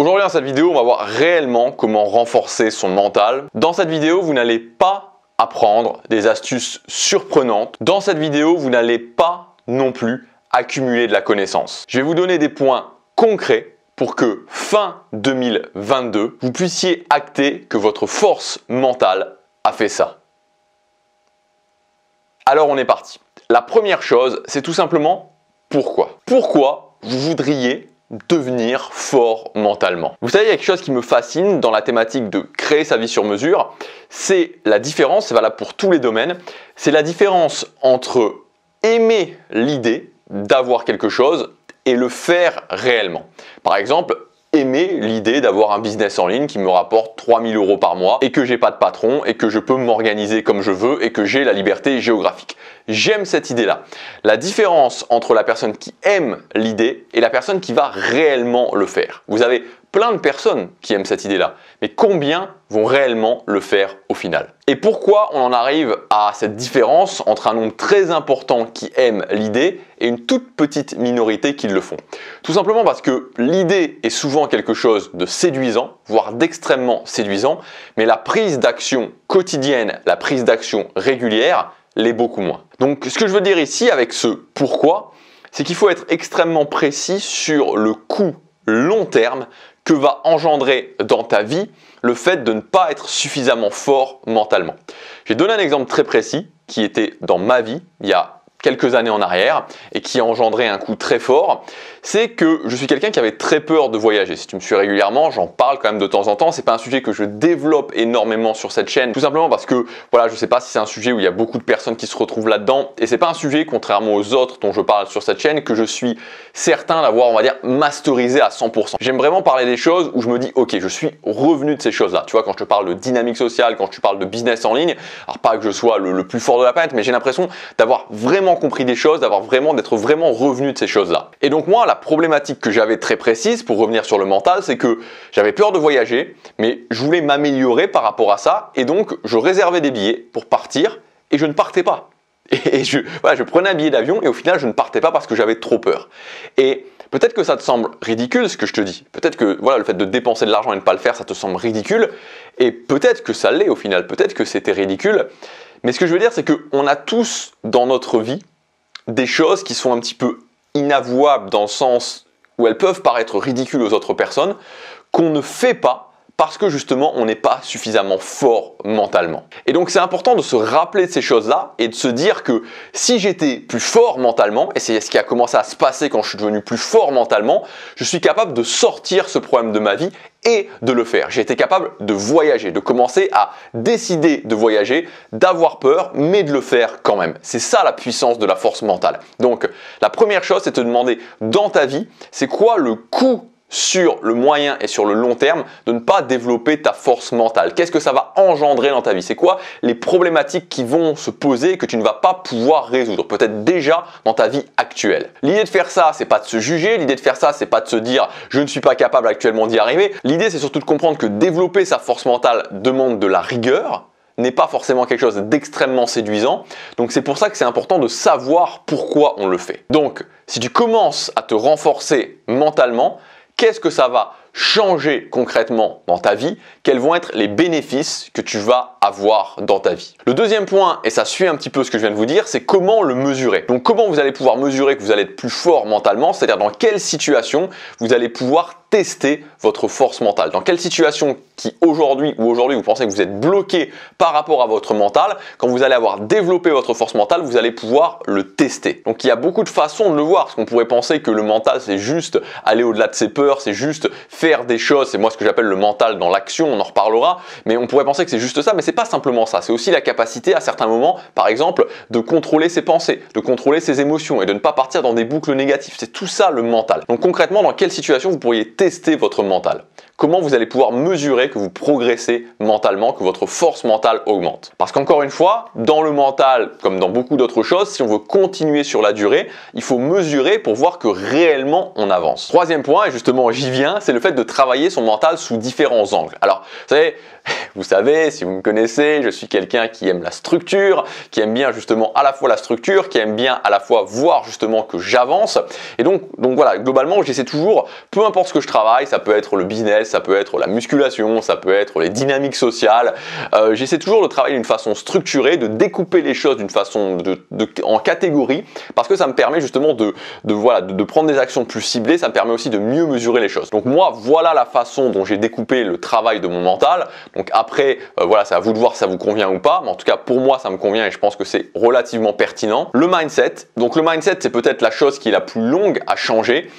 Aujourd'hui dans cette vidéo, on va voir réellement comment renforcer son mental. Dans cette vidéo, vous n'allez pas apprendre des astuces surprenantes. Dans cette vidéo, vous n'allez pas non plus accumuler de la connaissance. Je vais vous donner des points concrets pour que fin 2022, vous puissiez acter que votre force mentale a fait ça. Alors on est parti. La première chose, c'est tout simplement pourquoi. Pourquoi vous voudriez devenir fort mentalement? Vous savez, il y a quelque chose qui me fascine dans la thématique de créer sa vie sur mesure, c'est la différence, c'est valable pour tous les domaines, c'est la différence entre aimer l'idée d'avoir quelque chose et le faire réellement. Par exemple, aimer l'idée d'avoir un business en ligne qui me rapporte 3000 € par mois et que j'ai pas de patron et que je peux m'organiser comme je veux et que j'ai la liberté géographique. J'aime cette idée-là. La différence entre la personne qui aime l'idée et la personne qui va réellement le faire. Vous avez plein de personnes qui aiment cette idée-là, mais combien vont réellement le faire au final? Et pourquoi on en arrive à cette différence entre un nombre très important qui aime l'idée et une toute petite minorité qui le font? Tout simplement parce que l'idée est souvent quelque chose de séduisant, voire d'extrêmement séduisant, mais la prise d'action quotidienne, la prise d'action régulière, l'est beaucoup moins. Donc ce que je veux dire ici avec ce pourquoi, c'est qu'il faut être extrêmement précis sur le coût long terme que va engendrer dans ta vie le fait de ne pas être suffisamment fort mentalement. J'ai donné un exemple très précis qui était dans ma vie il y a quelques années en arrière et qui a engendré un coût très fort, c'est que je suis quelqu'un qui avait très peur de voyager. Si tu me suis régulièrement, j'en parle quand même de temps en temps. C'est pas un sujet que je développe énormément sur cette chaîne, tout simplement parce que voilà, je sais pas si c'est un sujet où il y a beaucoup de personnes qui se retrouvent là-dedans, et c'est pas un sujet, contrairement aux autres dont je parle sur cette chaîne, que je suis certain d'avoir, on va dire, masterisé à 100%. J'aime vraiment parler des choses où je me dis, ok, je suis revenu de ces choses-là. Tu vois, quand je te parle de dynamique sociale, quand je te parle de business en ligne, alors pas que je sois le plus fort de la planète, mais j'ai l'impression d'avoir vraiment compris des choses, d'être vraiment revenu de ces choses-là. Et donc moi, la problématique que j'avais très précise, pour revenir sur le mental, c'est que j'avais peur de voyager, mais je voulais m'améliorer par rapport à ça, et donc je réservais des billets pour partir, et je ne partais pas. Et je prenais un billet d'avion, et au final, je ne partais pas parce que j'avais trop peur. Et peut-être que ça te semble ridicule ce que je te dis. Peut-être que voilà, le fait de dépenser de l'argent et de ne pas le faire, ça te semble ridicule. Et peut-être que ça l'est au final. Peut-être que c'était ridicule. Mais ce que je veux dire, c'est qu'on a tous dans notre vie des choses qui sont un petit peu inavouables dans le sens où elles peuvent paraître ridicules aux autres personnes, qu'on ne fait pas parce que justement on n'est pas suffisamment fort mentalement. Et donc c'est important de se rappeler de ces choses-là et de se dire que si j'étais plus fort mentalement, et c'est ce qui a commencé à se passer quand je suis devenu plus fort mentalement, je suis capable de sortir ce problème de ma vie et de le faire. J'ai été capable de voyager, de commencer à décider de voyager, d'avoir peur, mais de le faire quand même. C'est ça la puissance de la force mentale. Donc la première chose, c'est de te demander dans ta vie, c'est quoi le coût sur le moyen et sur le long terme de ne pas développer ta force mentale? Qu'est-ce que ça va engendrer dans ta vie? C'est quoi les problématiques qui vont se poser et que tu ne vas pas pouvoir résoudre, peut-être déjà dans ta vie actuelle? L'idée de faire ça, c'est pas de se juger, l'idée de faire ça, c'est pas de se dire je ne suis pas capable actuellement d'y arriver. L'idée, c'est surtout de comprendre que développer sa force mentale demande de la rigueur, n'est pas forcément quelque chose d'extrêmement séduisant. Donc c'est pour ça que c'est important de savoir pourquoi on le fait. Donc si tu commences à te renforcer mentalement, qu'est-ce que ça va changer concrètement dans ta vie? Quels vont être les bénéfices que tu vas avoir dans ta vie? Le deuxième point, et ça suit un petit peu ce que je viens de vous dire, c'est comment le mesurer. Donc comment vous allez pouvoir mesurer que vous allez être plus fort mentalement, c'est-à-dire dans quelle situation vous allez pouvoir tester votre force mentale. Dans quelle situation qui aujourd'hui vous pensez que vous êtes bloqué par rapport à votre mental, quand vous allez avoir développé votre force mentale, vous allez pouvoir le tester. Donc il y a beaucoup de façons de le voir, parce qu'on pourrait penser que le mental c'est juste aller au-delà de ses peurs, c'est juste faire des choses, c'est moi ce que j'appelle le mental dans l'action, on en reparlera, mais on pourrait penser que c'est juste ça, mais c'est pas simplement ça, c'est aussi la capacité à certains moments, par exemple, de contrôler ses pensées, de contrôler ses émotions et de ne pas partir dans des boucles négatives. C'est tout ça le mental. Donc concrètement, dans quelle situation vous pourriez tester votre mental? comment vous allez pouvoir mesurer que vous progressez mentalement, que votre force mentale augmente. Parce qu'encore une fois, dans le mental, comme dans beaucoup d'autres choses, si on veut continuer sur la durée, il faut mesurer pour voir que réellement on avance. Troisième point, et justement j'y viens, c'est le fait de travailler son mental sous différents angles. Alors, vous savez, si vous me connaissez, je suis quelqu'un qui aime la structure, qui aime bien justement à la fois la structure, qui aime bien à la fois voir justement que j'avance. Et donc voilà, globalement, j'essaie toujours, peu importe ce que je travaille, ça peut être le business, ça peut être la musculation, ça peut être les dynamiques sociales, j'essaie toujours de travailler d'une façon structurée, de découper les choses d'une façon en catégories, parce que ça me permet justement de prendre des actions plus ciblées, ça me permet aussi de mieux mesurer les choses. Donc moi, voilà la façon dont j'ai découpé le travail de mon mental. Donc après, voilà, c'est à vous de voir si ça vous convient ou pas, mais en tout cas pour moi ça me convient et je pense que c'est relativement pertinent. Le mindset, donc le mindset c'est peut-être la chose qui est la plus longue à changer,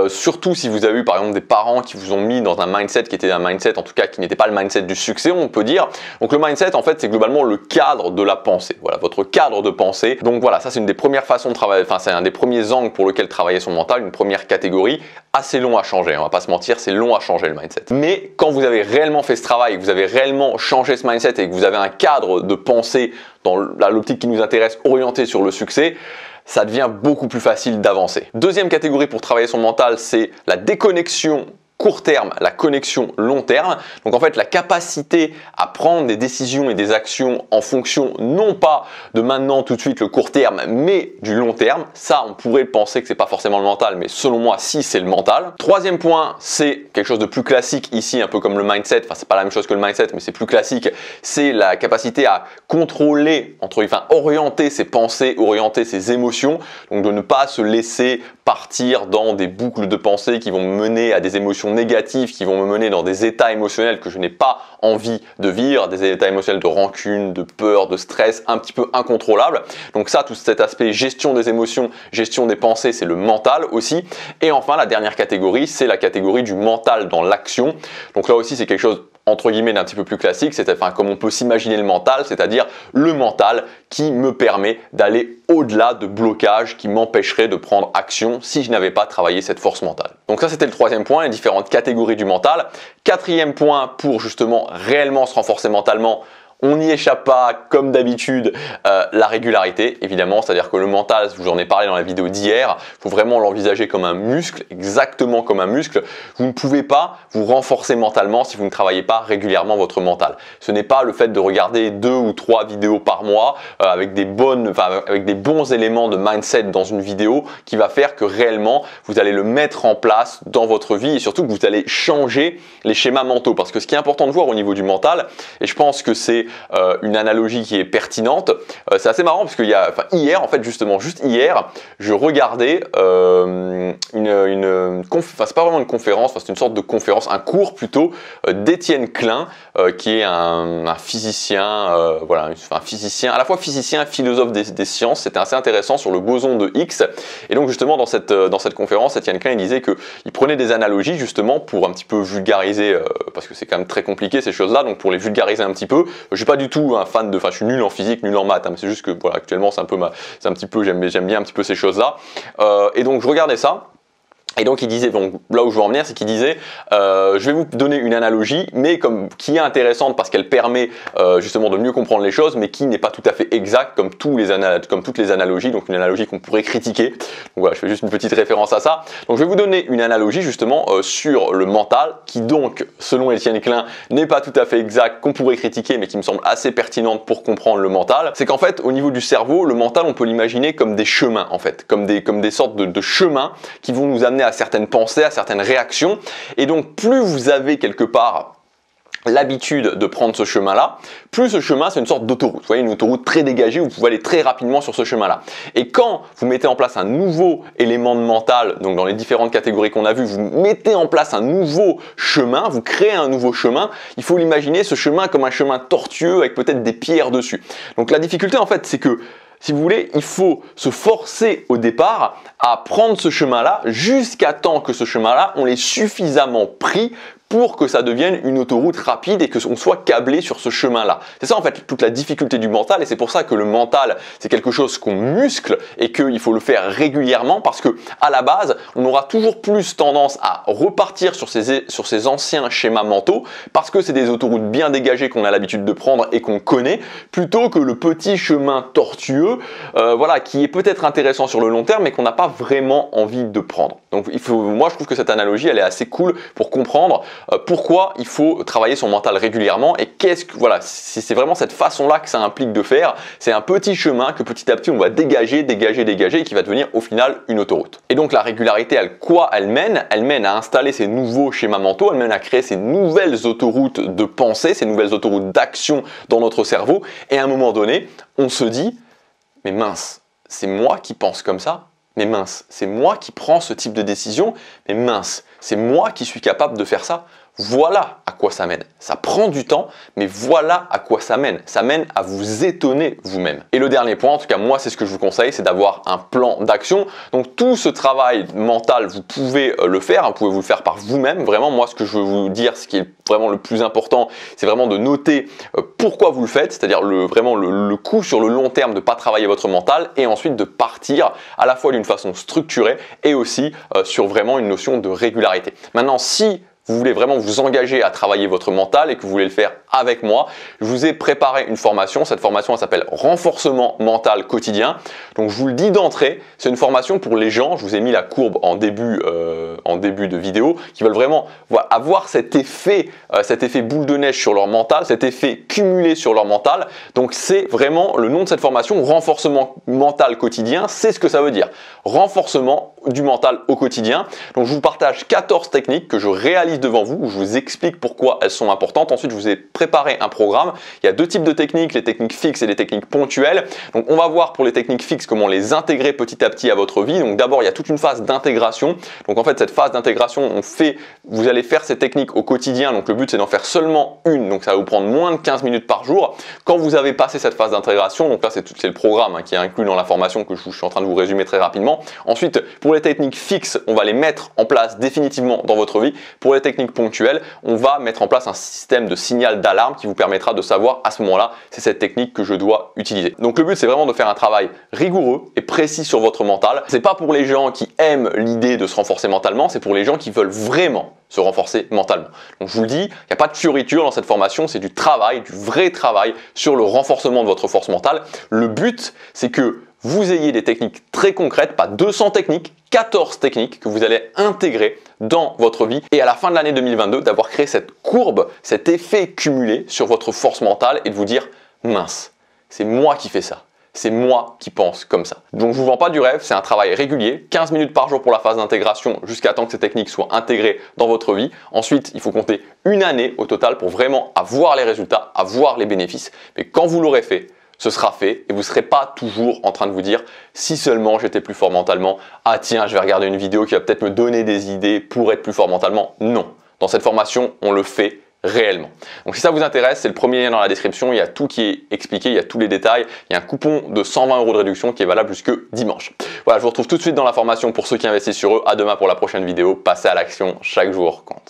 surtout si vous avez eu par exemple des parents qui vous ont mis dans un mindset qui était un mindset en tout cas qui n'était pas le mindset du succès, on peut dire. Donc le mindset en fait c'est globalement le cadre de la pensée, voilà, votre cadre de pensée. Donc voilà, ça c'est une des premières façons de travailler, enfin c'est un des premiers angles pour lequel travailler son mental, une première catégorie, assez long à changer, on va pas se mentir, c'est long à changer le mindset. Mais quand vous avez réellement fait ce travail, que vous avez réellement changé ce mindset et que vous avez un cadre de pensée dans l'optique qui nous intéresse orienté sur le succès, ça devient beaucoup plus facile d'avancer. Deuxième catégorie pour travailler son mental, c'est la déconnexion court terme, la connexion long terme. Donc en fait, la capacité à prendre des décisions et des actions en fonction non pas de maintenant tout de suite le court terme, mais du long terme. Ça, on pourrait penser que c'est pas forcément le mental, mais selon moi, si, c'est le mental. Troisième point, c'est quelque chose de plus classique ici, un peu comme le mindset. Enfin, c'est pas la même chose que le mindset, mais c'est plus classique. C'est la capacité à contrôler, orienter ses pensées, orienter ses émotions. Donc de ne pas se laisser partir dans des boucles de pensée qui vont me mener à des émotions négatives, qui vont me mener dans des états émotionnels que je n'ai pas envie de vivre, des états émotionnels de rancune, de peur, de stress, un petit peu incontrôlables. Donc ça, tout cet aspect gestion des émotions, gestion des pensées, c'est le mental aussi. Et enfin, la dernière catégorie, c'est la catégorie du mental dans l'action. Donc là aussi, c'est quelque chose entre guillemets d'un petit peu plus classique, c'est comme on peut s'imaginer le mental, c'est-à-dire le mental qui me permet d'aller au-delà de blocages qui m'empêcheraient de prendre action si je n'avais pas travaillé cette force mentale. Donc ça c'était le troisième point, les différentes catégories du mental. Quatrième point pour justement réellement se renforcer mentalement, on n'y échappe pas, comme d'habitude, la régularité, évidemment, c'est-à-dire que le mental, je vous en ai parlé dans la vidéo d'hier, il faut vraiment l'envisager comme un muscle, exactement comme un muscle. Vous ne pouvez pas vous renforcer mentalement si vous ne travaillez pas régulièrement votre mental. Ce n'est pas le fait de regarder 2 ou 3 vidéos par mois avec des bons éléments de mindset dans une vidéo qui va faire que réellement, vous allez le mettre en place dans votre vie et surtout que vous allez changer les schémas mentaux. Parce que ce qui est important de voir au niveau du mental, et je pense que c'est une analogie qui est pertinente. C'est assez marrant parce que hier, en fait, justement, juste hier, je regardais c'est pas vraiment une conférence, c'est une sorte de conférence, un cours plutôt d'Étienne Klein, qui est un physicien, un physicien, à la fois physicien et philosophe des sciences. C'était assez intéressant sur le boson de Higgs. Et donc justement dans cette conférence, Étienne Klein il disait qu'il prenait des analogies justement pour un petit peu vulgariser, parce que c'est quand même très compliqué ces choses-là, donc pour les vulgariser un petit peu. Je suis pas du tout un fan je suis nul en physique, nul en maths, mais c'est juste que voilà, actuellement j'aime bien un petit peu ces choses-là. Et donc je regardais ça. Et donc il disait, donc là où je veux en venir, c'est qu'il disait, je vais vous donner une analogie, mais qui est intéressante parce qu'elle permet justement de mieux comprendre les choses, mais qui n'est pas tout à fait exacte comme toutes les analogies, donc une analogie qu'on pourrait critiquer. Donc voilà, je fais juste une petite référence à ça. Donc je vais vous donner une analogie justement sur le mental, qui donc, selon Étienne Klein, n'est pas tout à fait exact, qu'on pourrait critiquer, mais qui me semble assez pertinente pour comprendre le mental. C'est qu'en fait, au niveau du cerveau, le mental, on peut l'imaginer comme des chemins en fait, comme des sortes de chemins qui vont nous amener à certaines pensées, à certaines réactions. Et donc plus vous avez quelque part l'habitude de prendre ce chemin-là, plus ce chemin c'est une sorte d'autoroute. Vous voyez, une autoroute très dégagée où vous pouvez aller très rapidement sur ce chemin-là. Et quand vous mettez en place un nouveau élément de mental, donc dans les différentes catégories qu'on a vues, vous mettez en place un nouveau chemin, vous créez un nouveau chemin, il faut l'imaginer ce chemin comme un chemin tortueux avec peut-être des pierres dessus. Donc la difficulté en fait c'est que si vous voulez, il faut se forcer au départ à prendre ce chemin-là jusqu'à temps que ce chemin-là, on l'ait suffisamment pris, pour que ça devienne une autoroute rapide et que on soit câblé sur ce chemin-là. C'est ça en fait toute la difficulté du mental, et c'est pour ça que le mental c'est quelque chose qu'on muscle et qu'il faut le faire régulièrement, parce que à la base on aura toujours plus tendance à repartir sur ces anciens schémas mentaux parce que c'est des autoroutes bien dégagées qu'on a l'habitude de prendre et qu'on connaît, plutôt que le petit chemin tortueux voilà, qui est peut-être intéressant sur le long terme mais qu'on n'a pas vraiment envie de prendre. Donc moi je trouve que cette analogie elle est assez cool pour comprendre pourquoi il faut travailler son mental régulièrement, et voilà, c'est vraiment cette façon-là que ça implique de faire. C'est un petit chemin que petit à petit on va dégager et qui va devenir au final une autoroute. Et donc la régularité, elle mène à installer ces nouveaux schémas mentaux, elle mène à créer ces nouvelles autoroutes de pensée, ces nouvelles autoroutes d'action dans notre cerveau, et à un moment donné on se dit mais mince, c'est moi qui pense comme ça, mais mince, c'est moi qui prends ce type de décision, mais mince, c'est moi qui suis capable de faire ça. Voilà à quoi ça mène. Ça prend du temps, mais voilà à quoi ça mène. Ça mène à vous étonner vous-même. Et le dernier point, en tout cas moi c'est ce que je vous conseille, c'est d'avoir un plan d'action. Donc tout ce travail mental, vous pouvez le faire, vous pouvez vous le faire par vous-même. Vraiment, moi ce que je veux vous dire, ce qui est vraiment le plus important, c'est vraiment de noter pourquoi vous le faites, c'est-à-dire vraiment le coût sur le long terme de ne pas travailler votre mental, et ensuite de partir à la fois d'une façon structurée et aussi sur vraiment une notion de régularité. Maintenant, si vous voulez vraiment vous engager à travailler votre mental et que vous voulez le faire avec moi, je vous ai préparé une formation. Cette formation elle s'appelle Renforcement mental quotidien. Donc je vous le dis d'entrée, c'est une formation pour les gens, je vous ai mis la courbe en début de vidéo, qui veulent vraiment avoir cet effet boule de neige sur leur mental, cet effet cumulé sur leur mental. Donc c'est vraiment le nom de cette formation, Renforcement mental quotidien, c'est ce que ça veut dire. Renforcement du mental au quotidien. Donc je vous partage 14 techniques que je réalise devant vous, où je vous explique pourquoi elles sont importantes. Ensuite, je vous ai préparé un programme. Il y a deux types de techniques, les techniques fixes et les techniques ponctuelles. Donc on va voir pour les techniques fixes comment les intégrer petit à petit à votre vie. Donc d'abord, il y a toute une phase d'intégration. Donc en fait, cette phase d'intégration, vous allez faire ces techniques au quotidien. Donc le but, c'est d'en faire seulement une. Donc ça va vous prendre moins de 15 minutes par jour. Quand vous avez passé cette phase d'intégration, donc là, c'est le programme qui est inclus dans la formation que je suis en train de vous résumer très rapidement. Ensuite, pour les techniques fixes, on va les mettre en place définitivement dans votre vie. Pour les techniques ponctuelles, on va mettre en place un système de signal d'alarme qui vous permettra de savoir à ce moment-là, c'est cette technique que je dois utiliser. Donc le but, c'est vraiment de faire un travail rigoureux et précis sur votre mental. C'est pas pour les gens qui aiment l'idée de se renforcer mentalement, c'est pour les gens qui veulent vraiment se renforcer mentalement. Donc je vous le dis, il n'y a pas de fioriture dans cette formation, c'est du travail, du vrai travail sur le renforcement de votre force mentale. Le but, c'est que vous ayez des techniques très concrètes, pas 200 techniques, 14 techniques que vous allez intégrer dans votre vie, et à la fin de l'année 2022, d'avoir créé cette courbe, cet effet cumulé sur votre force mentale, et de vous dire mince, c'est moi qui fais ça. C'est moi qui pense comme ça. Donc je vous vends pas du rêve, c'est un travail régulier, 15 minutes par jour pour la phase d'intégration jusqu'à temps que ces techniques soient intégrées dans votre vie. Ensuite, il faut compter une année au total pour vraiment avoir les résultats, avoir les bénéfices. Mais quand vous l'aurez fait, ce sera fait et vous ne serez pas toujours en train de vous dire si seulement j'étais plus fort mentalement, ah tiens, je vais regarder une vidéo qui va peut-être me donner des idées pour être plus fort mentalement. Non, dans cette formation, on le fait réellement. Donc si ça vous intéresse, c'est le premier lien dans la description, il y a tout qui est expliqué, il y a tous les détails, il y a un coupon de 120 € de réduction qui est valable jusque dimanche. Voilà, je vous retrouve tout de suite dans la formation pour ceux qui investissent sur eux. À demain pour la prochaine vidéo, passez à l'action, chaque jour compte.